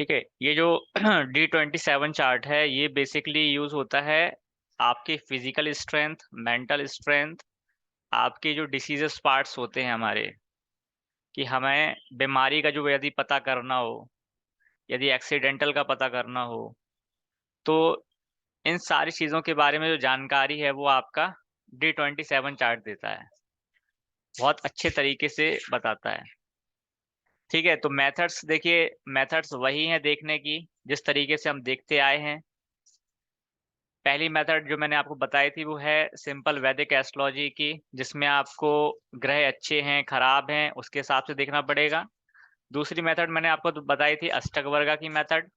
ठीक है। ये जो D27 चार्ट है ये बेसिकली यूज होता है आपके फिजिकल स्ट्रेंथ, मेंटल स्ट्रेंथ, आपके जो डिसीजेस पार्ट्स होते हैं हमारे, कि हमें बीमारी का जो यदि पता करना हो, यदि एक्सीडेंटल का पता करना हो, तो इन सारी चीज़ों के बारे में जो जानकारी है वो आपका D27 चार्ट देता है, बहुत अच्छे तरीके से बताता है। ठीक है, तो मेथड्स देखिए, मेथड्स वही हैं देखने की जिस तरीके से हम देखते आए हैं। पहली मेथड जो मैंने आपको बताई थी वो है सिंपल वैदिक एस्ट्रोलॉजी की, जिसमें आपको ग्रह अच्छे हैं खराब हैं उसके हिसाब से देखना पड़ेगा। दूसरी मेथड मैंने आपको बताई थी अष्टक वर्गा की मेथड,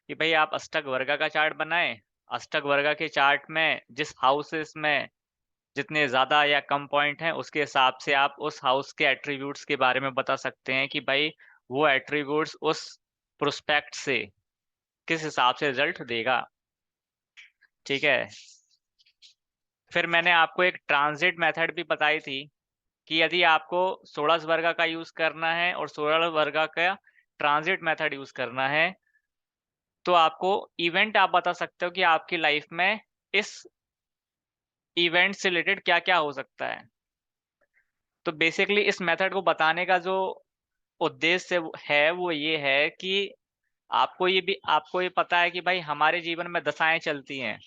कि भाई आप अष्टक वर्गा का चार्ट बनाएं। अष्टक वर्गा के चार्ट में जिस हाउसेस में जितने ज़्यादा या कम पॉइंट हैं उसके हिसाब से आप उस हाउस के एट्रीब्यूट्स के बारे में बता सकते हैं कि भाई वो एट्रीब्यूट्स उस प्रोस्पेक्ट से किस हिसाब से रिजल्ट देगा। ठीक है। फिर मैंने आपको एक ट्रांजिट मेथड भी बताई थी, कि यदि आपको 16 वर्गा का यूज करना है और 16 वर्गा का ट्रांजिट मेथड यूज करना है, तो आपको इवेंट आप बता सकते हो कि आपकी लाइफ में इस इवेंट से रिलेटेड क्या क्या हो सकता है। तो बेसिकली इस मेथड को बताने का जो उद्देश्य है वो ये है कि आपको ये पता है कि भाई हमारे जीवन में दशाएं चलती हैं।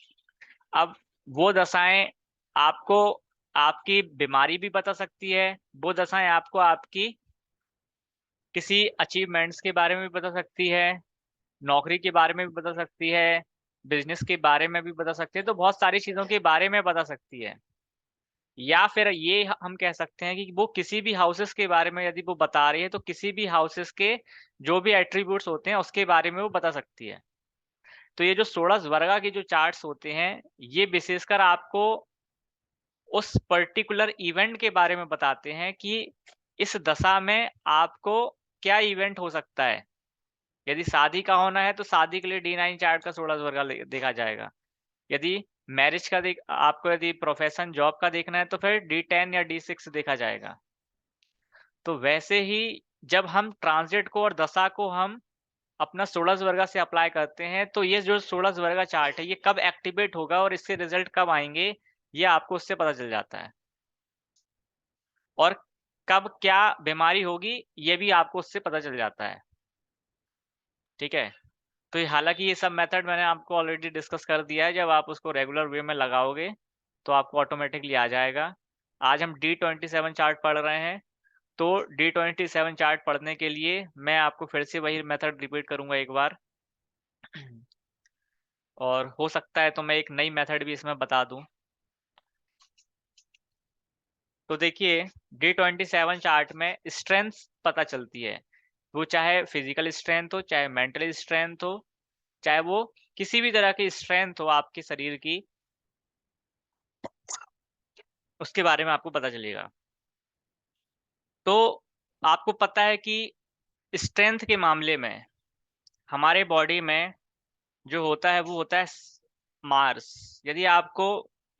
अब वो दशाएं आपको आपकी बीमारी भी बता सकती है, वो दशाएं आपको आपकी किसी अचीवमेंट्स के बारे में भी बता सकती है, नौकरी के बारे में भी बता सकती है, बिजनेस के बारे में भी बता सकती है, तो बहुत सारी चीजों के बारे में बता सकती है। या फिर ये हम कह सकते हैं कि वो किसी भी हाउसेस के बारे में यदि वो बता रही है तो किसी भी हाउसेस के जो भी एट्रीब्यूट्स होते हैं उसके बारे में वो बता सकती है। तो ये जो 16 वर्गा के जो चार्ट्स होते हैं ये विशेषकर आपको उस पर्टिकुलर इवेंट के बारे में बताते हैं कि इस दशा में आपको क्या इवेंट हो सकता है। यदि शादी का होना है तो शादी के लिए D9 चार्ट का 16 वर्गा देखा जाएगा। यदि मैरिज का आपको यदि प्रोफेशन जॉब का देखना है तो फिर D10 या D6 देखा जाएगा। तो वैसे ही जब हम ट्रांजिट को और दशा को हम अपना 16 वर्गा से अप्लाई करते हैं तो ये जो 16 वर्गा चार्ट है ये कब एक्टिवेट होगा और इसके रिजल्ट कब आएंगे ये आपको उससे पता चल जाता है। और कब क्या बीमारी होगी ये भी आपको उससे पता चल जाता है। ठीक है। तो हालांकि ये सब मेथड मैंने आपको ऑलरेडी डिस्कस कर दिया है, जब आप उसको रेगुलर वे में लगाओगे तो आपको ऑटोमेटिकली आ जाएगा। आज हम D27 चार्ट पढ़ रहे हैं, तो D27 चार्ट पढ़ने के लिए मैं आपको फिर से वही मेथड रिपीट करूंगा एक बार। और हो सकता है तो मैं एक नई मेथड भी इसमें बता दूं। तो देखिए, D27 चार्ट में स्ट्रेंथ पता चलती है, वो चाहे फिजिकल स्ट्रेंथ हो, चाहे मेंटल स्ट्रेंथ हो, चाहे वो किसी भी तरह की स्ट्रेंथ हो आपके शरीर की, उसके बारे में आपको पता चलेगा। तो आपको पता है कि स्ट्रेंथ के मामले में हमारे बॉडी में जो होता है वो होता है मार्स। यदि आपको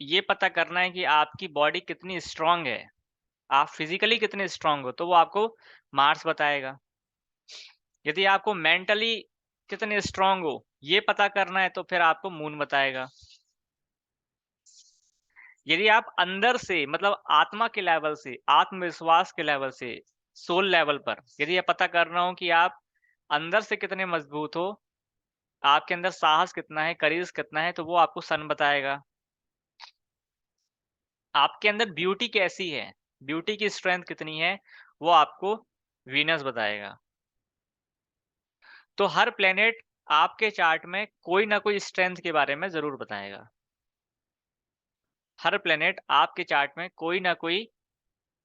ये पता करना है कि आपकी बॉडी कितनी स्ट्रांग है, आप फिजिकली कितने स्ट्रांग हो, तो वो आपको मार्स बताएगा। यदि आपको मेंटली कितने स्ट्रांग हो ये पता करना है तो फिर आपको मून बताएगा। यदि आप अंदर से मतलब आत्मा के लेवल से, आत्मविश्वास के लेवल से, सोल लेवल पर यदि ये पता करना हो कि आप अंदर से कितने मजबूत हो, आपके अंदर साहस कितना है, करेज कितना है, तो वो आपको सन बताएगा। आपके अंदर ब्यूटी कैसी है, ब्यूटी की स्ट्रेंथ कितनी है, वो आपको वीनस बताएगा। तो हर प्लेनेट आपके चार्ट में कोई ना कोई स्ट्रेंथ के बारे में जरूर बताएगा। हर प्लेनेट आपके चार्ट में कोई ना कोई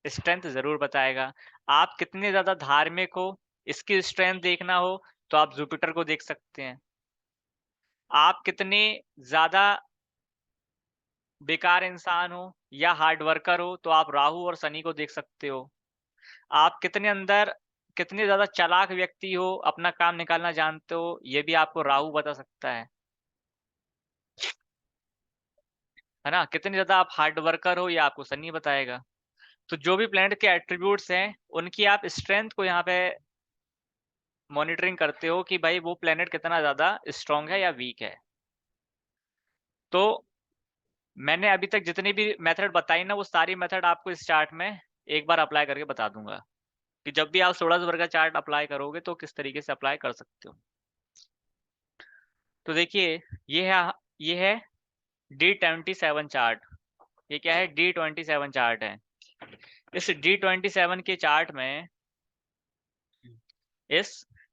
स्ट्रेंथ जरूर बताएगा। आप कितने ज्यादा धार्मिक हो, इसकी स्ट्रेंथ देखना हो तो आप जुपिटर को देख सकते हैं। आप कितने ज्यादा बेकार इंसान हो या हार्ड वर्कर हो तो आप राहु और शनि को देख सकते हो। आप कितने ज्यादा चालाक व्यक्ति हो, अपना काम निकालना जानते हो, ये भी आपको राहु बता सकता है ना। कितने ज्यादा आप हार्ड वर्कर हो ये आपको शनि बताएगा। तो जो भी प्लैनेट के एट्रीब्यूट्स हैं उनकी आप स्ट्रेंथ को यहाँ पे मॉनिटरिंग करते हो कि भाई वो प्लेनेट कितना ज़्यादा स्ट्रांग है या वीक है। तो मैंने अभी तक जितनी भी मेथड बताई ना, वो सारी मेथड आपको इस चार्ट में एक बार अप्लाई करके बता दूंगा कि जब भी आप सोलर का चार्ट अप्लाई करोगे तो किस तरीके से अप्लाई कर सकते हो। तो देखिए, ये है D27 चार्ट। ये क्या है? D27 चार्ट है। इस D27 के चार्ट में इस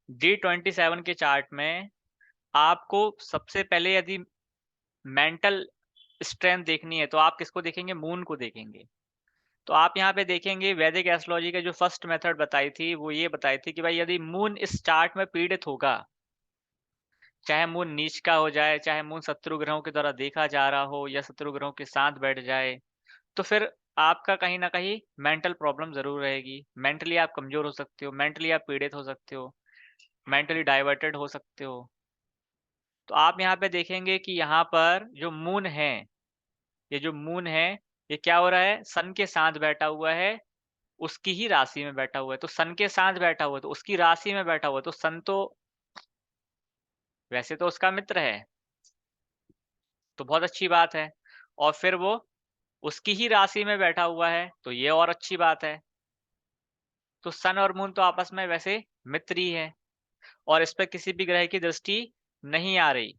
D27 के चार्ट में आपको सबसे पहले यदि मेंटल स्ट्रेंथ देखनी है तो आप किसको देखेंगे? मून को देखेंगे। तो आप यहाँ पे देखेंगे वैदिक एस्ट्रोलॉजी का जो फर्स्ट मेथड बताई थी वो ये बताई थी कि भाई यदि मून इस चार्ट में पीड़ित होगा, चाहे मून नीच का हो जाए, चाहे मून शत्रु ग्रहों के द्वारा देखा जा रहा हो या शत्रु ग्रहों के साथ बैठ जाए, तो फिर आपका कहीं ना कहीं मेंटल प्रॉब्लम जरूर रहेगी। मेंटली आप कमजोर हो सकते हो, मेंटली आप पीड़ित हो सकते हो, मेंटली डाइवर्टेड हो सकते हो। तो आप यहाँ पे देखेंगे कि यहाँ पर जो मून है, ये जो मून है, ये क्या हो रहा है? सन के साथ बैठा हुआ है, उसकी ही राशि में बैठा हुआ है। तो सन के साथ बैठा हुआ है तो उसकी राशि में बैठा हुआ है, तो सन तो वैसे तो उसका मित्र है, तो बहुत अच्छी बात है। और फिर वो उसकी ही राशि में बैठा हुआ है तो ये और अच्छी बात है। तो सन और मून तो आपस में वैसे मित्र ही है, और इस पे किसी भी ग्रह की दृष्टि नहीं आ रही।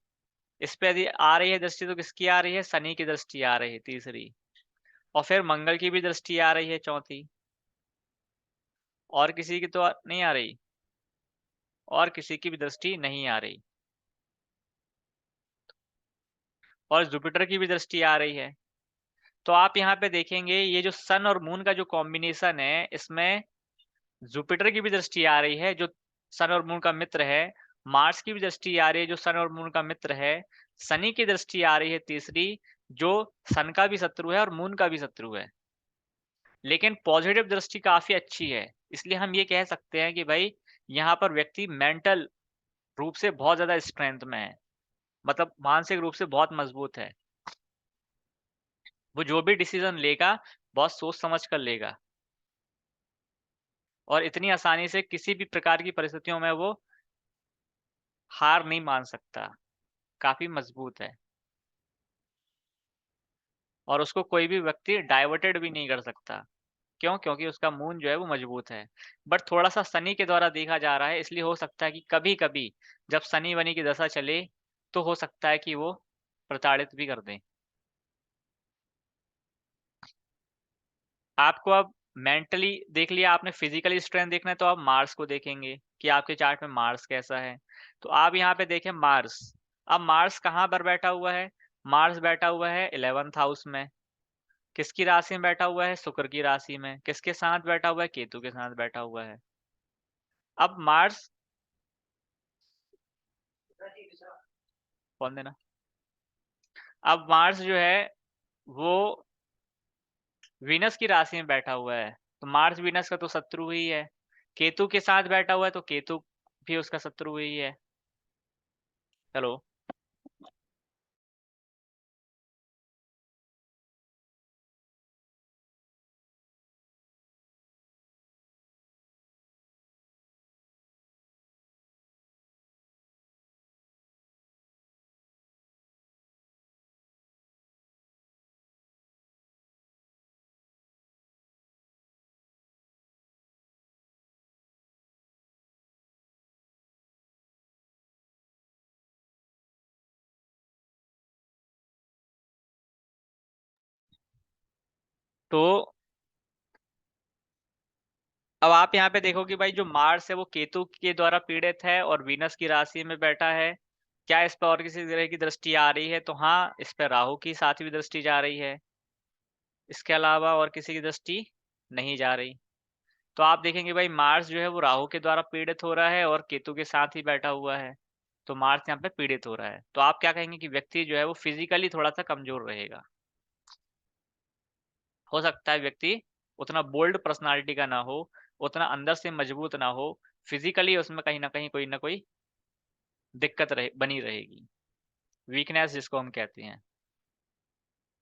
इस पे यदि आ रही है दृष्टि तो किसकी आ रही है? शनि की दृष्टि आ रही है, तीसरी। और फिर मंगल की भी दृष्टि आ रही है, चौथी। और किसी की तो नहीं आ रही, और किसी की भी दृष्टि नहीं आ रही। और जुपिटर की भी दृष्टि आ रही है। तो आप यहाँ पे देखेंगे ये जो सन और मून का जो कॉम्बिनेशन है, इसमें जुपिटर की भी दृष्टि आ रही है जो सन और मून का मित्र है, मार्स की भी दृष्टि आ रही है जो सन और मून का मित्र है, शनि की दृष्टि आ रही है तीसरी, जो सन का भी शत्रु है और मून का भी शत्रु है। लेकिन पॉजिटिव दृष्टि काफी अच्छी है, इसलिए हम ये कह सकते हैं कि भाई यहाँ पर व्यक्ति मेंटल रूप से बहुत ज्यादा स्ट्रेंथ में है, मतलब मानसिक रूप से बहुत मजबूत है। वो जो भी डिसीजन लेगा बहुत सोच समझ कर लेगा, और इतनी आसानी से किसी भी प्रकार की परिस्थितियों में वो हार नहीं मान सकता, काफी मजबूत है। और उसको कोई भी व्यक्ति डाइवर्टेड भी नहीं कर सकता। क्यों? क्योंकि उसका मून जो है वो मजबूत है। बट थोड़ा सा शनि के द्वारा देखा जा रहा है, इसलिए हो सकता है कि कभी कभी जब शनि वनि की दशा चले तो हो सकता है कि वो प्रताड़ित भी कर दें आपको। अब मेंटली देख लिया आपने, फिजिकली स्ट्रेंथ देखना है तो आप मार्स को देखेंगे कि आपके चार्ट में मार्स कैसा है। तो आप यहाँ पे देखें मार्स। अब मार्स कहाँ पर बैठा हुआ है? मार्स बैठा हुआ है 11th हाउस में। किसकी राशि में बैठा हुआ है? शुक्र की राशि में। किसके साथ बैठा हुआ है? केतु के साथ बैठा हुआ है। अब मार्स कौन देना, अब मार्स जो है वो वीनस की राशि में बैठा हुआ है, तो मार्स वीनस का तो शत्रु ही है। केतु के साथ बैठा हुआ है तो केतु भी उसका शत्रु ही है। चलो, तो अब आप यहाँ पे देखो कि भाई जो मार्स है वो केतु के द्वारा पीड़ित है और वीनस की राशि में बैठा है। क्या इस पर और किसी ग्रह की दृष्टि आ रही है? तो हाँ, इस पर राहु की साथ भी दृष्टि जा रही है। इसके अलावा और किसी की दृष्टि नहीं जा रही। तो आप देखेंगे भाई मार्स जो है वो राहु के द्वारा पीड़ित हो रहा है और केतु के साथ ही बैठा हुआ है। तो मार्स यहाँ पे पीड़ित हो रहा है, तो आप क्या कहेंगे कि व्यक्ति जो है वो फिजिकली थोड़ा सा कमजोर रहेगा। हो सकता है व्यक्ति उतना बोल्ड पर्सनालिटी का ना हो, उतना अंदर से मजबूत ना हो, फिजिकली उसमें कहीं ना कोई दिक्कत बनी रहेगी। वीकनेस जिसको हम कहते हैं,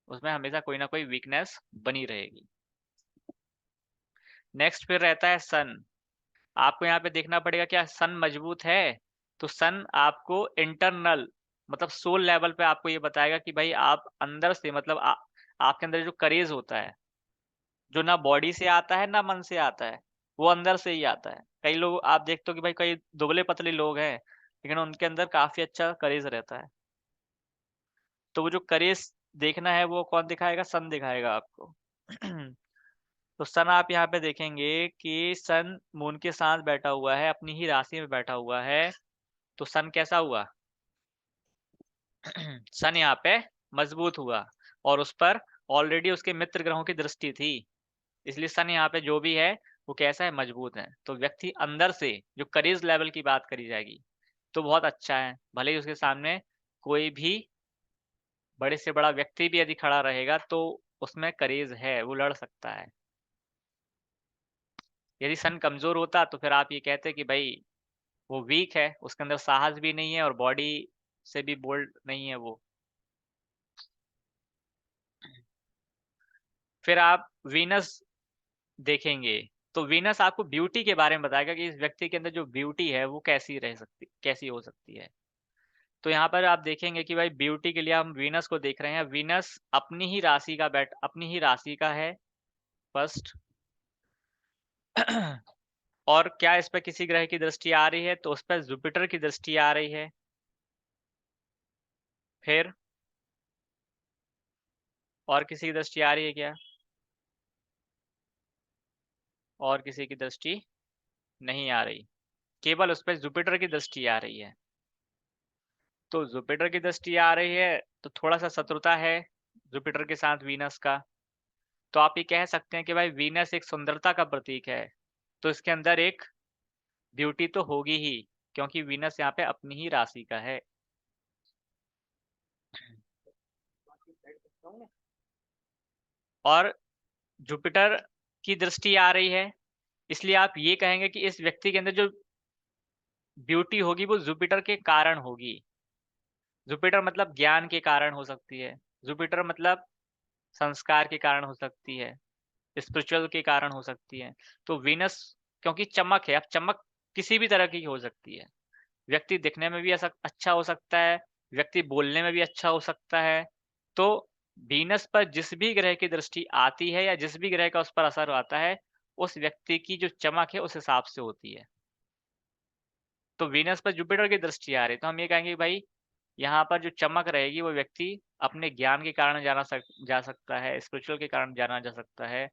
उसमें हमेशा कोई ना कोई वीकनेस बनी रहेगी। नेक्स्ट फिर रहता है सन। आपको यहाँ पे देखना पड़ेगा क्या सन मजबूत है, तो सन आपको इंटरनल मतलब सोल लेवल पे आपको ये बताएगा कि भाई आप अंदर से मतलब आपके अंदर जो करेज होता है, जो ना बॉडी से आता है ना मन से आता है, वो अंदर से ही आता है। कई लोग आप देखते हो कि भाई कई दुबले पतले लोग हैं, लेकिन उनके अंदर काफी अच्छा करेज रहता है। तो वो जो करेज देखना है वो कौन दिखाएगा? सन दिखाएगा आपको। तो सन आप यहाँ पे देखेंगे कि सन मून के साथ बैठा हुआ है, अपनी ही राशि में बैठा हुआ है, तो सन कैसा हुआ? सन यहाँ पे मजबूत हुआ और उस पर ऑलरेडी उसके मित्र ग्रहों की दृष्टि थी, इसलिए सन यहाँ पे जो भी है वो कैसा है? मजबूत है। तो व्यक्ति अंदर से जो करेज लेवल की बात करी जाएगी तो बहुत अच्छा है, भले ही उसके सामने कोई भी बड़े से बड़ा व्यक्ति भी यदि खड़ा रहेगा तो उसमें करेज है, वो लड़ सकता है। यदि सन कमजोर होता तो फिर आप ये कहते कि भाई वो वीक है, उसके अंदर साहस भी नहीं है और बॉडी से भी बोल्ड नहीं है वो। फिर आप वीनस देखेंगे तो वीनस आपको ब्यूटी के बारे में बताएगा कि इस व्यक्ति के अंदर जो ब्यूटी है वो कैसी हो सकती है। तो यहाँ पर आप देखेंगे कि भाई ब्यूटी के लिए हम वीनस को देख रहे हैं। वीनस अपनी ही राशि का है फर्स्ट। और क्या इस पर किसी ग्रह की दृष्टि आ रही है? तो उस पर जुपिटर की दृष्टि आ रही है। फिर और किसी की दृष्टि आ रही है क्या? और किसी की दृष्टि नहीं आ रही, केवल उस पर जुपिटर की दृष्टि आ रही है। तो जुपिटर की दृष्टि आ रही है तो थोड़ा सा शत्रुता है जुपिटर के साथ वीनस का। तो आप ये कह सकते हैं कि भाई वीनस एक सुंदरता का प्रतीक है, तो इसके अंदर एक ब्यूटी तो होगी ही, क्योंकि वीनस यहाँ पे अपनी ही राशि का है। और जुपिटर की दृष्टि आ रही है, इसलिए आप ये कहेंगे कि इस व्यक्ति के अंदर जो ब्यूटी होगी वो जुपिटर के कारण होगी। जुपिटर मतलब ज्ञान के कारण हो सकती है, जुपिटर मतलब संस्कार के कारण हो सकती है, स्पिरिचुअल के कारण हो सकती है। तो वीनस क्योंकि चमक है, अब चमक किसी भी तरह की हो सकती है। व्यक्ति दिखने में भी अच्छा हो सकता है, व्यक्ति बोलने में भी अच्छा हो सकता है। तो वीनस पर जिस भी ग्रह की दृष्टि आती है या जिस भी ग्रह का उस पर असर आता है, उस व्यक्ति की जो चमक है उस हिसाब से होती है। तो वीनस पर जुपिटर की दृष्टि आ रही है तो हम ये कहेंगे भाई यहाँ पर जो चमक रहेगी वो व्यक्ति अपने ज्ञान के कारण जा सकता है, स्पिरिचुअल के कारण जाना जा सकता है,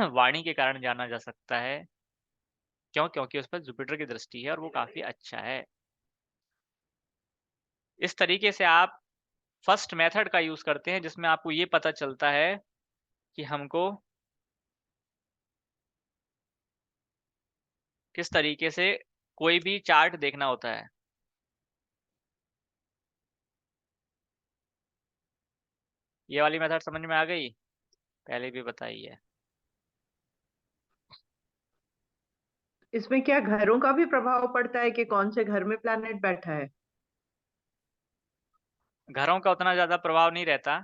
वाणी के कारण जाना जा सकता है। क्यों? क्योंकि उस पर जुपिटर की दृष्टि है और वो काफी अच्छा है। इस तरीके से आप फर्स्ट मेथड का यूज करते हैं जिसमें आपको ये पता चलता है कि हमको किस तरीके से कोई भी चार्ट देखना होता है। ये वाली मेथड समझ में आ गई? पहले भी बताई है। इसमें क्या घरों का भी प्रभाव पड़ता है कि कौन से घर में प्लैनेट बैठा है? घरों का उतना ज्यादा प्रभाव नहीं रहता,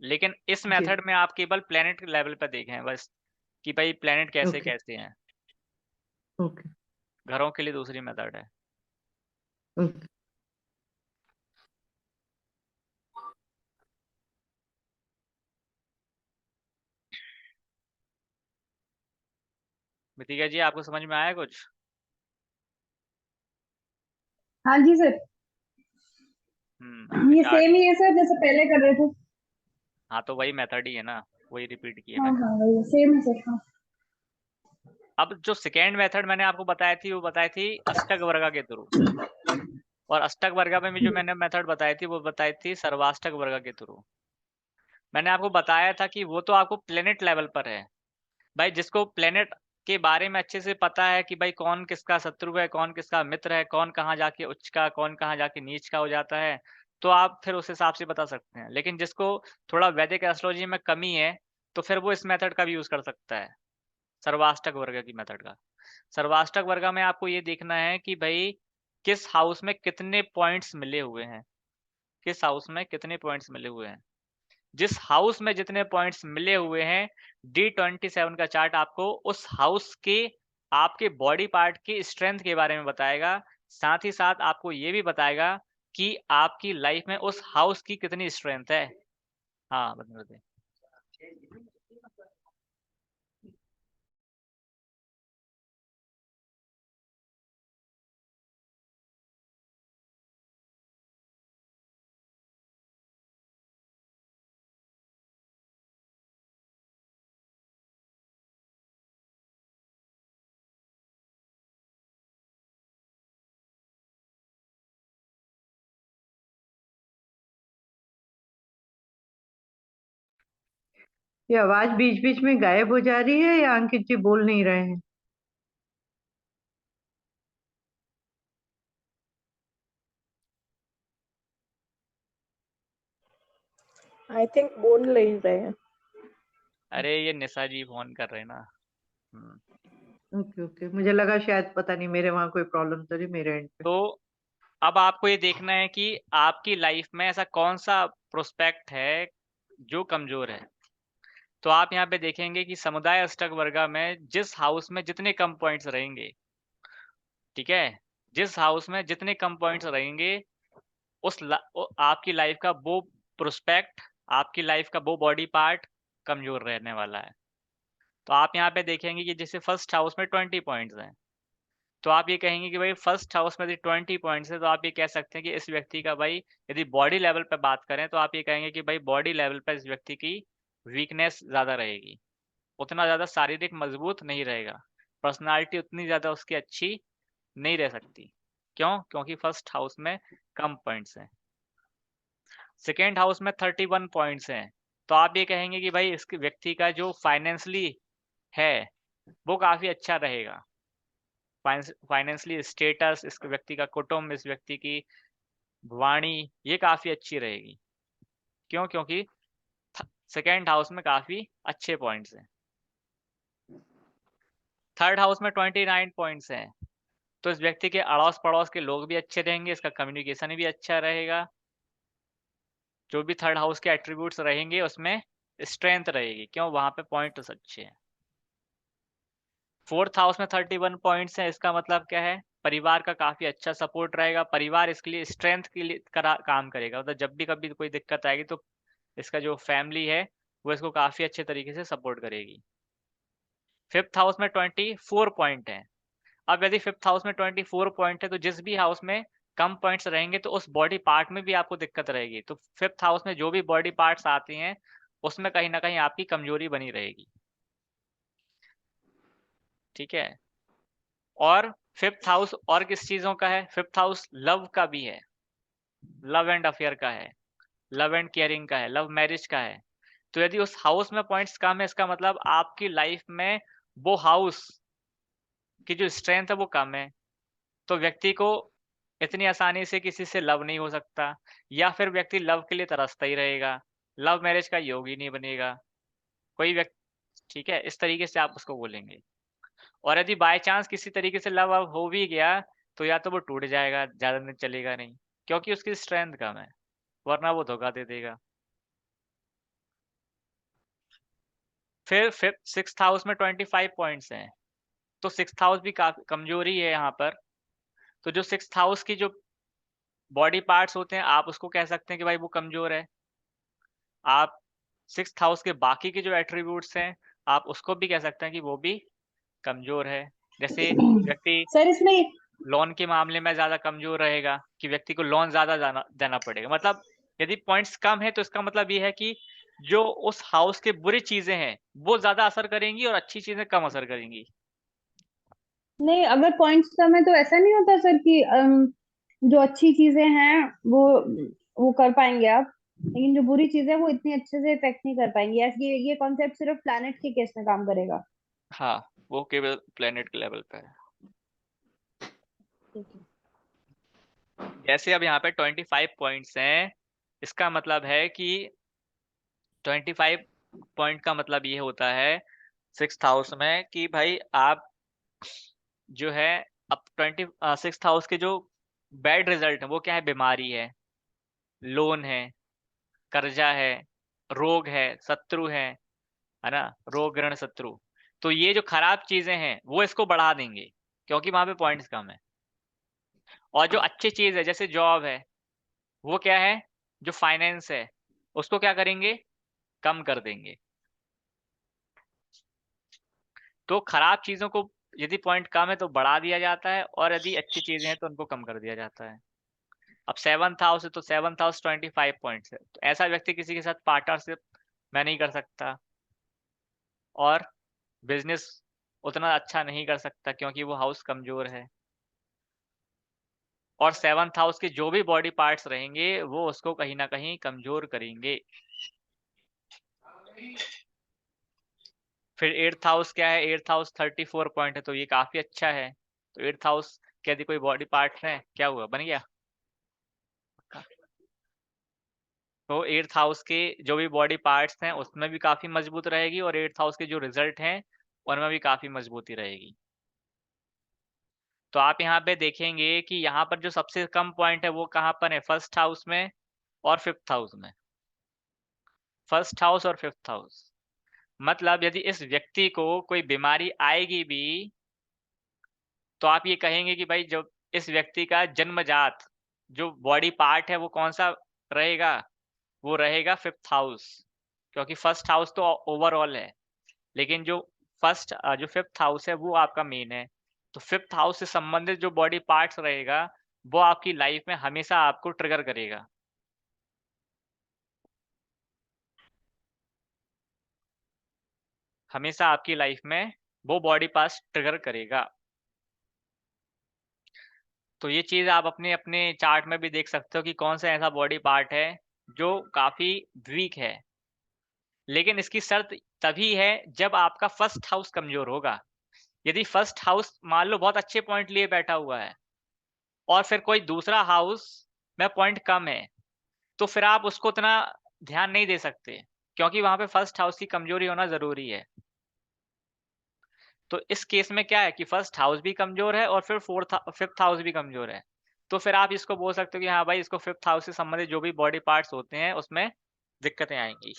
लेकिन इस जी। मेथड में आप केवल प्लेनेट लेवल पर देखें बस कि भाई प्लेनेट कैसे ओके। कैसे हैं। ओके। घरों के लिए दूसरी मेथड है। ओके। मितिका जी आपको समझ में आया कुछ? हाँ जी सर। आपने ये चार्ट। सेम ही है सर जैसे पहले कर रहे थे। हाँ तो वही मेथड ही है ना, वही रिपीट किए हाँ मैंने। हाँ वही सेम है सर, हाँ। अब जो सेकेंड मेथड मैंने आपको बताई थी वो बताई थी अष्टक वर्गा के थ्रू। और अष्टक वर्गा में भी जो जी। मैंने मेथड बताई थी वो बताई थी सर्वाष्टक वर्गा के थ्रू। मैंने आपको बताया था कि वो तो आपको प्लेनेट लेवल पर है। भाई जिसको प्लेनेट के बारे में अच्छे से पता है कि भाई कौन किसका शत्रु है, कौन किसका मित्र है, कौन कहाँ जाके उच्च का, कौन कहाँ जाके नीच का हो जाता है, तो आप फिर उस हिसाब से बता सकते हैं। लेकिन जिसको थोड़ा वैदिक एस्ट्रोलॉजी में कमी है तो फिर वो इस मेथड का भी यूज कर सकता है, सर्वाष्टक वर्ग की मेथड का। सर्वाष्टक वर्ग में आपको ये देखना है कि भाई किस हाउस में कितने पॉइंट्स मिले हुए हैं, किस हाउस में कितने पॉइंट्स मिले हुए हैं। जिस हाउस में जितने पॉइंट्स मिले हुए हैं, D27 का चार्ट आपको उस हाउस के आपके बॉडी पार्ट की स्ट्रेंथ के बारे में बताएगा, साथ ही साथ आपको ये भी बताएगा कि आपकी लाइफ में उस हाउस की कितनी स्ट्रेंथ है। हाँ, बताइए। ये आवाज बीच बीच में गायब हो जा रही है या अंकित जी बोल नहीं रहे हैं? आई थिंक बोल नहीं रहे हैं। अरे ये निशा जी फोन कर रहे हैं ना। ओके ओके, मुझे लगा शायद पता नहीं मेरे वहां कोई प्रॉब्लम तो नहीं मेरे एंड पे। तो अब आपको ये देखना है कि आपकी लाइफ में ऐसा कौन सा प्रोस्पेक्ट है जो कमजोर है। तो आप यहाँ पे देखेंगे कि समुदाय अष्टक वर्गा में जिस हाउस में जितने कम पॉइंट्स रहेंगे, ठीक है, जिस हाउस में जितने कम पॉइंट्स रहेंगे आपकी लाइफ का वो प्रोस्पेक्ट, आपकी लाइफ का वो बॉडी पार्ट कमजोर रहने वाला है। तो आप यहाँ पे देखेंगे कि जैसे फर्स्ट हाउस में 20 पॉइंट्स हैं, तो आप ये कहेंगे कि भाई फर्स्ट हाउस में यदि 20 पॉइंट्स है, तो आप ये कह सकते हैं कि इस व्यक्ति का भाई, यदि बॉडी लेवल पे बात करें तो आप ये कहेंगे कि भाई बॉडी लेवल पे इस व्यक्ति की वीकनेस ज़्यादा रहेगी, उतना ज़्यादा शारीरिक मजबूत नहीं रहेगा, पर्सनालिटी उतनी ज़्यादा उसकी अच्छी नहीं रह सकती। क्यों? क्योंकि फर्स्ट हाउस में कम पॉइंट्स हैं। सेकेंड हाउस में 31 पॉइंट्स हैं, तो आप ये कहेंगे कि भाई इस व्यक्ति का जो फाइनेंशियली है वो काफ़ी अच्छा रहेगा, फाइनेंशियली स्टेटस, इस व्यक्ति का कुटुंब, इस व्यक्ति की वाणी ये काफ़ी अच्छी रहेगी। क्यों? क्योंकि सेकेंड हाउस में काफ़ी अच्छे पॉइंट्स हैं। थर्ड हाउस में 29 पॉइंट्स हैं, तो इस व्यक्ति के अड़ोस पड़ोस के लोग भी अच्छे रहेंगे, इसका कम्युनिकेशन भी अच्छा रहेगा, जो भी थर्ड हाउस के एट्रीब्यूट्स रहेंगे उसमें स्ट्रेंथ रहेगी। क्यों? वहां पे पॉइंट्स अच्छे हैं। फोर्थ हाउस में 31 पॉइंट्स हैं, इसका मतलब क्या है? परिवार का काफी अच्छा सपोर्ट रहेगा, परिवार इसके लिए स्ट्रेंथ के लिए काम करेगा, मतलब जब भी कभी कोई दिक्कत आएगी तो इसका जो फैमिली है वो इसको काफी अच्छे तरीके से सपोर्ट करेगी। फिफ्थ हाउस में 24 पॉइंट है। अब यदि फिफ्थ हाउस में 24 पॉइंट है, तो जिस भी हाउस में कम पॉइंट्स रहेंगे तो उस बॉडी पार्ट में भी आपको दिक्कत रहेगी। तो फिफ्थ हाउस में जो भी बॉडी पार्ट्स आती हैं उसमें कहीं ना कहीं आपकी कमजोरी बनी रहेगी, ठीक है। और फिफ्थ हाउस और किस चीजों का है? फिफ्थ हाउस लव का भी है, लव एंड अफेयर का है, लव एंड केयरिंग का है, लव मैरिज का है। तो यदि उस हाउस में पॉइंट्स कम है, इसका मतलब आपकी लाइफ में वो हाउस की जो स्ट्रेंथ है वो कम है, तो व्यक्ति को इतनी आसानी से किसी से लव नहीं हो सकता, या फिर व्यक्ति लव के लिए तरसता ही रहेगा, लव मैरिज का योग ही नहीं बनेगा कोई व्यक्ति, ठीक है। इस तरीके से आप उसको बोलेंगे। और यदि बाय चांस किसी तरीके से लव अब हो भी गया, तो या तो वो टूट जाएगा, ज्यादा दिन चलेगा नहीं, क्योंकि उसकी स्ट्रेंथ कम है, वरना वो धोखा दे देगा। फिर फिफ्थ सिक्स्थ हाउस में 25 पॉइंट्स हैं, तो सिक्स्थ हाउस भी काफी कमजोरी है यहाँ पर। तो जो सिक्स्थ हाउस की जो बॉडी पार्ट्स होते हैं, आप उसको कह सकते हैं कि भाई वो कमजोर है। आप सिक्स्थ हाउस के बाकी के जो एट्रीब्यूट्स हैं, आप उसको भी कह सकते हैं कि वो भी कमजोर है। जैसे व्यक्ति सर इसमें लोन के मामले में ज्यादा कमजोर रहेगा, कि व्यक्ति को लोन ज्यादा देना पड़ेगा। मतलब यदि पॉइंट्स कम है तो इसका मतलब ये है कि जो उस हाउस के बुरी चीजें हैं वो ज्यादा असर करेंगी और अच्छी चीजें कम असर करेंगी। नहीं, अगर पॉइंट्स कम है तो ऐसा नहीं होता सर कि जो अच्छी चीजें हैं वो कर पाएंगे आप, लेकिन जो बुरी चीजें हैं वो इतनी अच्छे से इफेक्ट नहीं कर पाएंगी। ये कॉन्सेप्ट सिर्फ प्लैनेट के केस में काम करेगा। हाँ, वो केवल प्लेनेट के लेवल पे है। ठीक है। जैसे अब यहाँ पे 25 पॉइंट्स हैं, इसका मतलब है कि 25 पॉइंट का मतलब ये होता है सिक्स्थ हाउस में कि भाई आप जो है, अब 26th हाउस के जो बैड रिजल्ट है वो क्या है? बीमारी है, लोन है, कर्जा है, रोग है, शत्रु है ना, रोग ऋण शत्रु। तो ये जो खराब चीजें हैं वो इसको बढ़ा देंगे क्योंकि वहां पे पॉइंट्स कम है। और जो अच्छी चीज है जैसे जॉब है, वो क्या है, जो फाइनेंस है उसको क्या करेंगे, कम कर देंगे। तो खराब चीजों को यदि पॉइंट कम है तो बढ़ा दिया जाता है, और यदि अच्छी चीजें हैं तो उनको कम कर दिया जाता है। अब 7th हाउस है तो 7th हाउस 25 पॉइंट्स है, तो ऐसा व्यक्ति किसी के साथ पार्टनरशिप मैं नहीं कर सकता, और बिजनेस उतना अच्छा नहीं कर सकता क्योंकि वो हाउस कमजोर है। और 7th हाउस के जो भी बॉडी पार्ट्स रहेंगे वो उसको कहीं ना कहीं कमजोर करेंगे। फिर 8th हाउस क्या है, 8th हाउस 34 पॉइंट है, तो ये काफी अच्छा है। तो 8th हाउस के यदि कोई बॉडी पार्ट है, क्या हुआ, बन गया। तो 8th हाउस के जो भी बॉडी पार्ट्स हैं उसमें भी काफी मजबूत रहेगी, और 8th हाउस के जो रिजल्ट हैं उनमें भी काफी मजबूती रहेगी। तो आप यहाँ पे देखेंगे कि यहाँ पर जो सबसे कम पॉइंट है वो कहाँ पर है, 1st हाउस में और 5th हाउस में। 1st हाउस और 5th हाउस, मतलब यदि इस व्यक्ति को कोई बीमारी आएगी भी तो आप ये कहेंगे कि भाई जब इस व्यक्ति का जन्मजात जो बॉडी पार्ट है वो कौन सा रहेगा, वो रहेगा 5th हाउस, क्योंकि 1st हाउस तो ओवरऑल है, लेकिन जो जो 5th हाउस है वो आपका मेन है। तो 5th हाउस से संबंधित जो बॉडी पार्ट्स रहेगा वो आपकी लाइफ में हमेशा आपको ट्रिगर करेगा। हमेशा आपकी लाइफ में वो बॉडी पार्ट्स ट्रिगर करेगा। तो ये चीज आप अपने अपने चार्ट में भी देख सकते हो कि कौन सा ऐसा बॉडी पार्ट है जो काफी वीक है। लेकिन इसकी शर्त तभी है जब आपका 1st हाउस कमजोर होगा। यदि 1st हाउस मान लो बहुत अच्छे पॉइंट लिए बैठा हुआ है और फिर कोई दूसरा हाउस में पॉइंट कम है, तो फिर आप उसको उतना ध्यान नहीं दे सकते, क्योंकि वहां पे 1st हाउस की कमजोरी होना जरूरी है। तो इस केस में क्या है कि 1st हाउस भी कमजोर है और फिर 5th हाउस भी कमजोर है। तो फिर आप इसको बोल सकते हो कि हाँ भाई, इसको 5th हाउस से संबंधित जो भी बॉडी पार्ट्स होते हैं उसमें दिक्कतें आएंगी।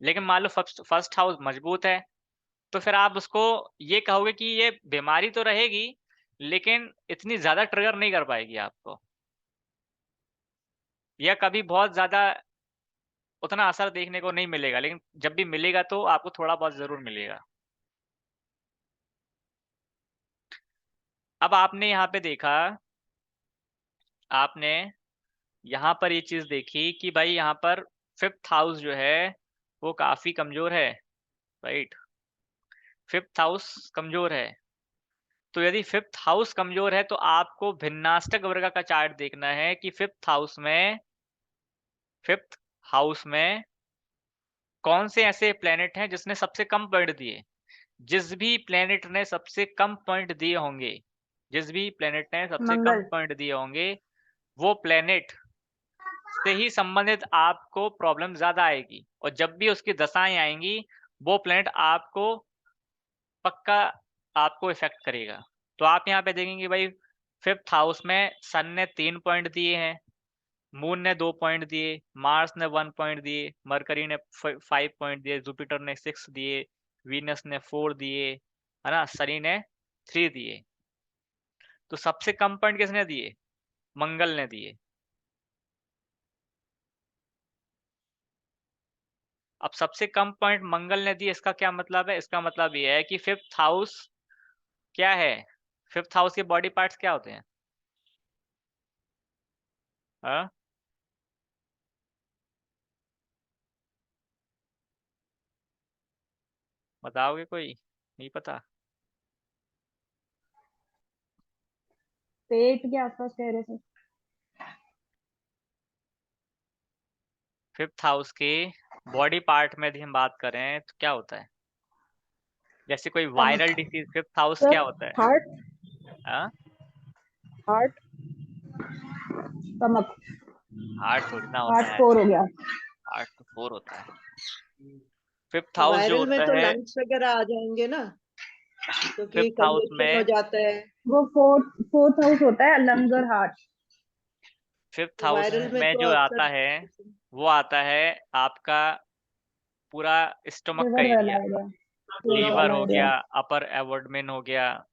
लेकिन मान लो 1st हाउस मजबूत है, तो फिर आप उसको ये कहोगे कि ये बीमारी तो रहेगी लेकिन इतनी ज्यादा ट्रिगर नहीं कर पाएगी आपको, या कभी बहुत ज्यादा उतना असर देखने को नहीं मिलेगा, लेकिन जब भी मिलेगा तो आपको थोड़ा बहुत जरूर मिलेगा। अब आपने यहाँ पे देखा, आपने यहाँ पर ये चीज देखी कि भाई यहाँ पर 5th हाउस जो है वो काफी कमजोर है, राइट। 5th हाउस कमजोर है, तो यदि 5th हाउस कमजोर है तो आपको भिन्नाष्टक वर्ग का चार्ट देखना है कि 5th हाउस में कौन से ऐसे प्लेनेट हैं जिसने सबसे कम पॉइंट दिए। जिस भी प्लेनेट ने सबसे कम पॉइंट दिए होंगे, जिस भी प्लेनेट ने सबसे कम मंगल। पॉइंट दिए होंगे, वो प्लेनेट से ही संबंधित आपको प्रॉब्लम ज्यादा आएगी, और जब भी उसकी दशाएं आएंगी वो प्लेनेट आपको पक्का आपको इफेक्ट करेगा। तो आप यहाँ पे देखेंगे भाई 5th हाउस में सन ने 3 पॉइंट दिए हैं, मून ने 2 पॉइंट दिए, मार्स ने 1 पॉइंट दिए, मरकरी ने 5 पॉइंट दिए, जुपिटर ने 6 दिए, वीनस ने 4 दिए, है ना, शनि ने 3 दिए। तो सबसे कम पॉइंट किसने दिए, मंगल ने दिए। अब सबसे कम पॉइंट मंगल ने दिए, इसका क्या मतलब है, इसका मतलब ये है कि 5th हाउस क्या है, 5th हाउस के बॉडी पार्ट्स क्या होते हैं, हाँ बताओगे कोई, नहीं पता। पेट के आसपास चेहरे से। 5th हाउस के बॉडी पार्ट में यदि हम बात करें तो क्या होता है, जैसे कोई वायरल डिसीज, 5th हाउस क्या होता है, हार्ट। हाँ हार्ट। स्टमक। हार्ट थोड़ी ना हार्ट होता है, 4 हो गया। हार्ट तो 4 होता है। 5th हाउस जो वायरल में होता तो है, लंग्स वगैरह आ जाएंगे ना, क्योंकि 5th हाउस कंजेशन हो में, जाता है। वो फोर्थ हाउस होता है, लंग और हार्ट। 5th तो हाउस वायरल में में तो जो आता अक्सर है वो आता है आपका पूरा स्टमक का लिवर वाला एरिया, हो गया, लिवर लीवर वाला हो एरिया। गया, अपर एबडोमेन हो गया,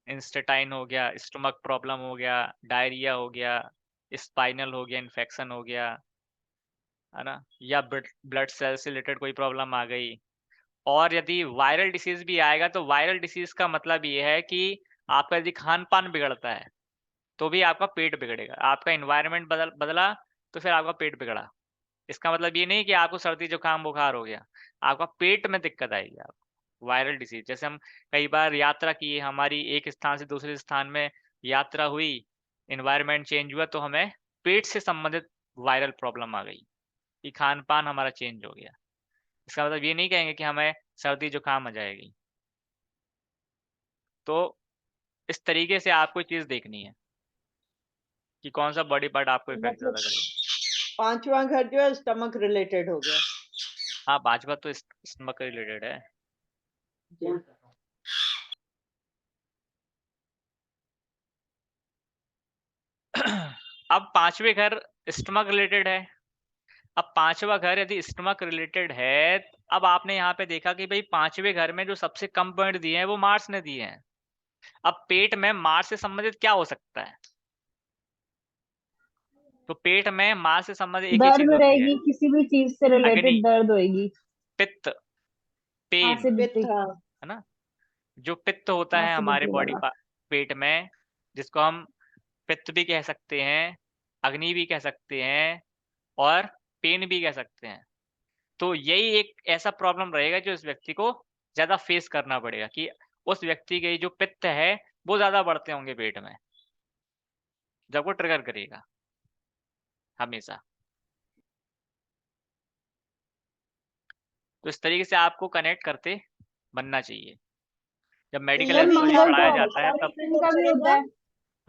इंस्टेटाइन हो गया, स्टमक प्रॉब्लम हो गया, डायरिया हो गया, स्पाइनल हो गया, इन्फेक्शन हो गया, है ना, या ब्लड सेल से रिलेटेड कोई प्रॉब्लम आ गई। और यदि वायरल डिसीज भी आएगा तो वायरल डिसीज का मतलब ये है कि आपका यदि खान पान बिगड़ता है तो भी आपका पेट बिगड़ेगा। आपका इन्वायरमेंट बदला तो फिर आपका पेट बिगड़ा। इसका मतलब ये नहीं कि आपको सर्दी जुकाम बुखार हो गया, आपका पेट में दिक्कत आएगी। आपको वायरल डिसीज, जैसे हम कई बार यात्रा की, हमारी एक स्थान से दूसरे स्थान में यात्रा हुई, इन्वायरमेंट चेंज हुआ तो हमें पेट से संबंधित वायरल प्रॉब्लम आ गई कि खान पान हमारा चेंज हो गया। इसका मतलब ये नहीं कहेंगे कि हमें सर्दी जुकाम आ जाएगी। तो इस तरीके से आपको चीज देखनी है कि कौन सा बॉडी पार्ट आपको इफेक्ट मतलब ज्यादा करेगा। 5वां घर जो है स्टमक रिलेटेड हो गया। हाँ, भाजपा तो स्टमक रिलेटेड है। जी। अब 5वें घर स्टमक रिलेटेड है। अब 5वां घर यदि स्टमक रिलेटेड है, अब आपने यहाँ पे देखा कि भाई 5वें घर में जो सबसे कम पॉइंट दिए हैं वो मार्स ने दिए हैं। अब पेट में मार्स से संबंधित क्या हो सकता है? तो पेट में मार्स से संबंधित एक ही चीज दर्द होती है, रहेगी, किसी भी चीज से अग्नि, रिलेटेड दर्द होएगी। पित्त, पेन, एसिडिटी, पित्त, हाँ। है ना। जो पित्त होता है हमारे एसिडिटी बॉडी वाला। पेट में, जिसको हम पित्त भी कह सकते हैं, अग्नि भी कह सकते हैं, और पेन भी कह सकते हैं। तो यही एक ऐसा प्रॉब्लम रहेगा जो इस व्यक्ति को ज्यादा फेस करना पड़ेगा कि उस व्यक्ति के जो पित्त है वो ज्यादा बढ़ते होंगे पेट में जब वो ट्रिगर करेगा हमेशा। तो इस तरीके से आपको कनेक्ट करते बनना चाहिए। जब तो मेडिकल ये सर भी क्या एजुकेशन मंगल तो पढ़ाया जाता है तब। ऑपरेशन इंडिपेंडेंट का भी होता करेगा? है,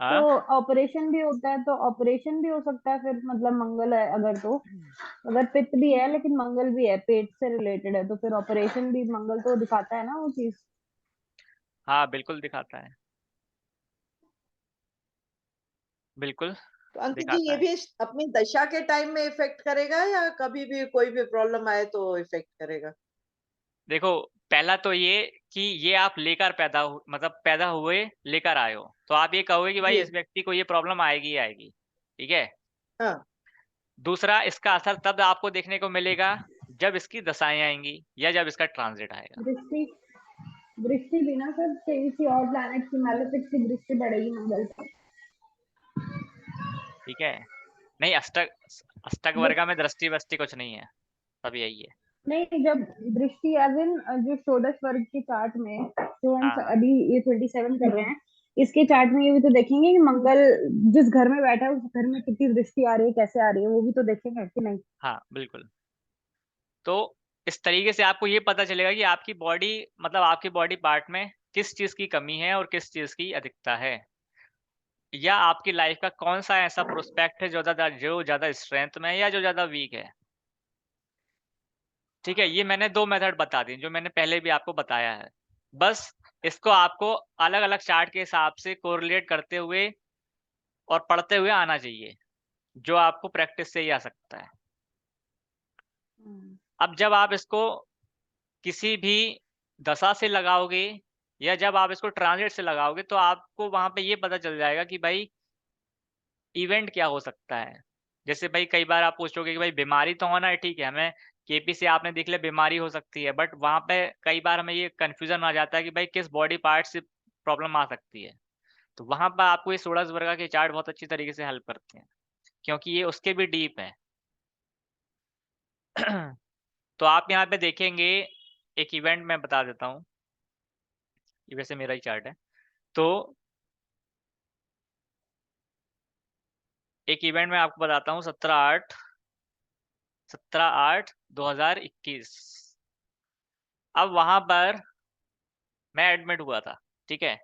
तो हाँ, ऑपरेशन भी होता है, तो ऑपरेशन भी हो सकता है फिर, मतलब मंगल है अगर तो, अगर पित्त भी है लेकिन मंगल भी है, पेट से रिलेटेड है, तो फिर ऑपरेशन भी मंगल तो दिखाता है ना वो चीज। हाँ बिल्कुल दिखाता है, बिल्कुल तो अंकित जी दिखाता ये है। भी अपनी दशा के टाइम में इफेक्ट करेगा या कभी भी कोई भी प्रॉब्लम आए तो इफेक्ट करेगा? देखो, पहला तो ये कि ये आप लेकर मतलब पैदा हुए लेकर आए हो, तो आप ये कहोगे कि भाई जी। इस व्यक्ति को ये प्रॉब्लम आएगी ही आएगी, ठीक है। हाँ। दूसरा, इसका असर तब आपको देखने को मिलेगा जब इसकी दशाएं आएंगी या जब इसका ट्रांजिट आएगा। दृष्टि, दृष्टि भी ना सर, किसी और प्लैनेट की मैलेफिक की दृष्टि पड़ेगी मंगल पर। ठीक है, नहीं अष्टक अष्टक वर्गा में दृष्टि वृष्टि कुछ नहीं है, सब यही है। नहीं, जब दृष्टि एज इन जो षोडश वर्ग के चार्ट में, जो हम हाँ अभी ये 27 कर रहे हैं, इसके चार्ट में ये भी तो देखेंगे कि मंगल जिस घर में बैठा है उस घर में कितनी दृष्टि आ रही है, कैसे आ रही है, वो भी तो देखेंगे कि नहीं। हाँ बिल्कुल। तो इस तरीके से आपको ये पता चलेगा कि आपकी बॉडी, मतलब आपकी बॉडी पार्ट में किस चीज की कमी है और किस चीज की अधिकता है, या आपकी लाइफ का कौन सा ऐसा प्रोस्पेक्ट है जो ज्यादा स्ट्रेंथ में है या जो ज्यादा वीक है। ठीक है, ये मैंने 2 मेथड बता दी जो मैंने पहले भी आपको बताया है। बस इसको आपको अलग अलग चार्ट के हिसाब से कोरिलेट करते हुए और पढ़ते हुए आना चाहिए, जो आपको प्रैक्टिस से ही आ सकता है। अब जब आप इसको किसी भी दशा से लगाओगे या जब आप इसको ट्रांजिट से लगाओगे तो आपको वहां पे ये पता चल जाएगा कि भाई इवेंट क्या हो सकता है। जैसे भाई कई बार आप पूछोगे कि भाई बीमारी तो होना है, ठीक है, हमें केपी से आपने देख लिया बीमारी हो सकती है, बट वहां पे कई बार हमें ये कंफ्यूजन आ जाता है कि भाई किस बॉडी पार्ट से प्रॉब्लम आ सकती है। तो वहां पर आपको ये षोडश वर्ग के चार्ट बहुत अच्छी तरीके से हेल्प करते हैं, क्योंकि ये उसके भी डीप है। तो आप यहाँ पे देखेंगे, एक इवेंट मैं बता देता हूँ, ये वैसे मेरा ही चार्ट है। तो एक इवेंट मैं आपको बताता हूँ, 17/8/2021। अब वहां पर मैं एडमिट हुआ था, ठीक है।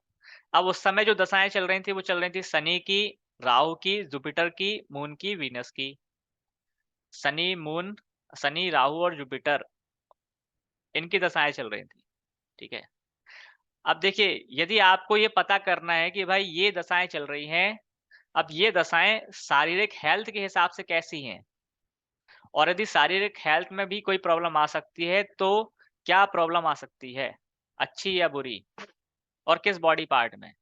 अब उस समय जो दशाएं चल रही थी वो चल रही थी शनि की, राहु की, जुपिटर की, मून की, वीनस की। शनि, मून, शनि, राहु और जुपिटर, इनकी दशाएं चल रही थी, ठीक है। अब देखिए, यदि आपको ये पता करना है कि भाई ये दशाएं चल रही हैं, अब ये दशाएं शारीरिक हेल्थ के हिसाब से कैसी हैं और यदि शारीरिक हेल्थ में भी कोई प्रॉब्लम आ सकती है तो क्या प्रॉब्लम आ सकती है, अच्छी या बुरी, और किस बॉडी पार्ट में।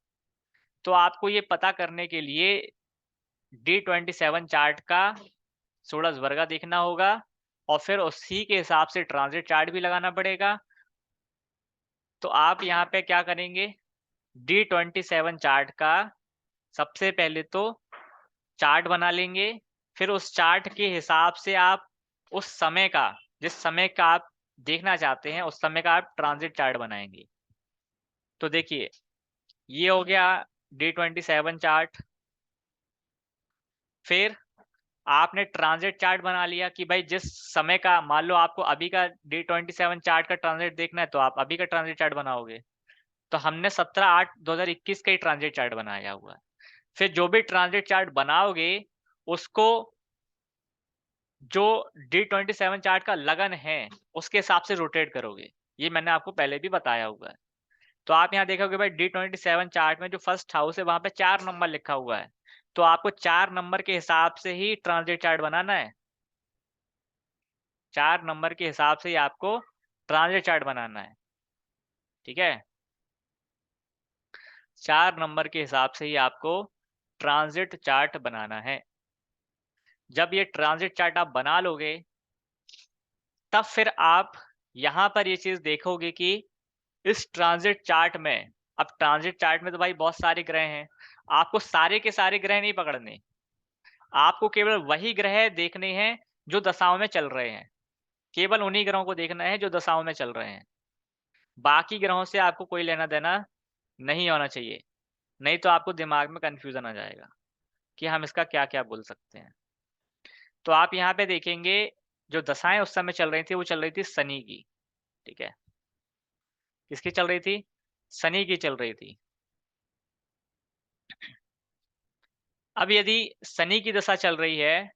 तो आपको ये पता करने के लिए D27 चार्ट का षोडश वर्ग देखना होगा और फिर उसी के हिसाब से ट्रांजिट चार्ट भी लगाना पड़ेगा। तो आप यहाँ पे क्या करेंगे, D27 चार्ट का सबसे पहले तो चार्ट बना लेंगे, फिर उस चार्ट के हिसाब से आप उस समय का, जिस समय का आप देखना चाहते हैं उस समय का आप ट्रांजिट चार्ट बनाएंगे। तो देखिए ये हो गया D27 चार्ट। फिर आपने ट्रांजिट चार्ट बना लिया कि भाई जिस समय का, मान लो आपको अभी का D27 चार्ट का ट्रांजिट देखना है तो आप अभी का ट्रांजिट चार्ट बनाओगे। तो हमने 17/8/2021 का ही ट्रांजिट चार्ट बनाया हुआ है। फिर जो भी ट्रांजिट चार्ट बनाओगे उसको जो D27 चार्ट का लगन है उसके हिसाब से रोटेट करोगे। ये मैंने आपको पहले भी बताया हुआ है। तो आप यहाँ देखोगे भाई D27 चार्ट में जो फर्स्ट हाउस है वहां पे 4 नंबर लिखा हुआ है, तो आपको 4 नंबर के हिसाब से ही ट्रांजिट चार्ट बनाना है। 4 नंबर के हिसाब से ही आपको ट्रांजिट चार्ट बनाना है, ठीक है। 4 नंबर के हिसाब से ही आपको ट्रांजिट चार्ट बनाना है। जब ये ट्रांजिट चार्ट आप बना लोगे तब फिर आप यहाँ पर ये चीज देखोगे कि इस ट्रांजिट चार्ट में, अब ट्रांजिट चार्ट में तो भाई बहुत सारे ग्रह हैं, आपको सारे के सारे ग्रह नहीं पकड़ने, आपको केवल वही ग्रह देखने हैं जो दशाओं में चल रहे हैं। केवल उन्हीं ग्रहों को देखना है जो दशाओं में चल रहे हैं। बाकी ग्रहों से आपको कोई लेना देना नहीं होना चाहिए, नहीं तो आपको दिमाग में कंफ्यूजन आ जाएगा कि हम इसका क्या क्या बोल सकते हैं। तो आप यहाँ पे देखेंगे जो दशाएं उस समय चल रही थी वो चल रही थी शनि की, ठीक है। किसकी चल रही थी, शनि की चल रही थी। अब यदि शनि की दशा चल रही है,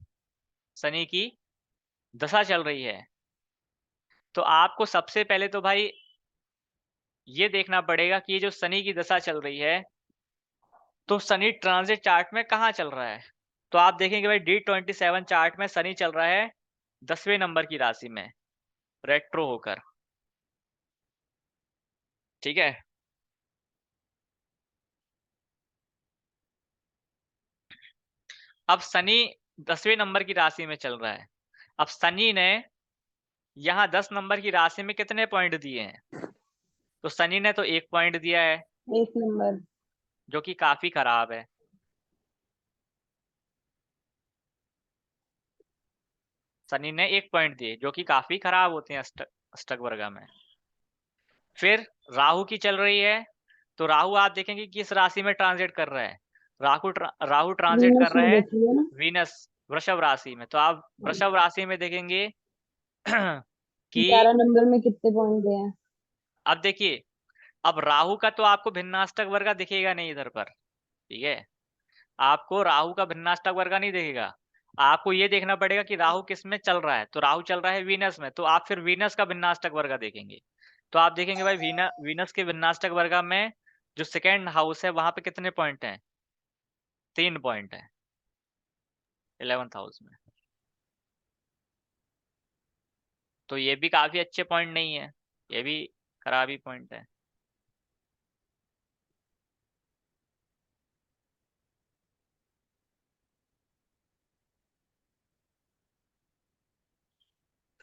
शनि की दशा चल रही है, तो आपको सबसे पहले तो भाई ये देखना पड़ेगा कि ये जो शनि की दशा चल रही है तो शनि ट्रांजिट चार्ट में कहाँ चल रहा है। तो आप देखेंगे भाई D27 चार्ट में शनि चल रहा है 10वें नंबर की राशि में रेट्रो होकर, ठीक है। अब शनि 10वें नंबर की राशि में चल रहा है। अब शनि ने यहाँ 10 नंबर की राशि में कितने पॉइंट दिए हैं, तो शनि ने तो 1 पॉइंट दिया है 1 नंबर। जो कि काफी खराब है। शनि ने 1 पॉइंट दिए जो कि काफी खराब होते हैं अष्टक वर्ग में। फिर राहु की चल रही है, तो राहु आप देखेंगे किस राशि में ट्रांजिट कर रहा है, राहु ट्रांजिट कर वीनस रहा में है देखिए ना। वीनस वृषभ राशि में। तो आप वृषभ राशि में देखेंगे कि 11 नंबर में कितने पॉइंट दिए हैं। अब देखिए, अब राहु का तो आपको भिन्नाष्टक वर्ग दिखेगा नहीं इधर पर, ठीक है। आपको राहु का भिन्नाष्टक वर्ग नहीं दिखेगा। आपको ये देखना पड़ेगा कि राहु किस में चल रहा है, तो राहु चल रहा है वीनस में, तो आप फिर वीनस का भिन्नाष्टक वर्ग देखेंगे। तो आप देखेंगे भाई वीनस के भिन्नाष्टक वर्ग में जो सेकेंड हाउस है वहां पे कितने पॉइंट हैं, 3 पॉइंट है 11th हाउस में। तो ये भी काफी अच्छे पॉइंट नहीं है, ये भी खराब ही पॉइंट है।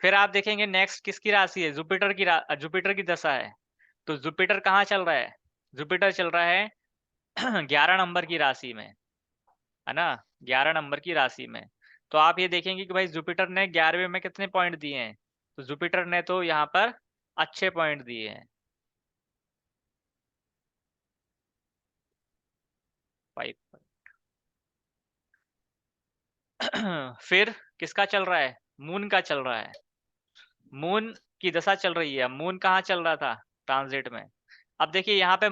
फिर आप देखेंगे नेक्स्ट किसकी राशि है, जुपिटर की दशा है। तो जुपिटर कहाँ चल रहा है, जुपिटर चल रहा है 11 नंबर की राशि में, है ना, 11 नंबर की राशि में। तो आप ये देखेंगे कि भाई जुपिटर ने 11वें में कितने पॉइंट दिए हैं, तो जुपिटर ने तो यहाँ पर अच्छे पॉइंट दिए हैं 5 फिर किसका चल रहा है, मून का चल रहा है। मून की दशा चल रही है। मून कहाँ चल रहा था, ट्रांजिट में। अब देखिए यहाँ पे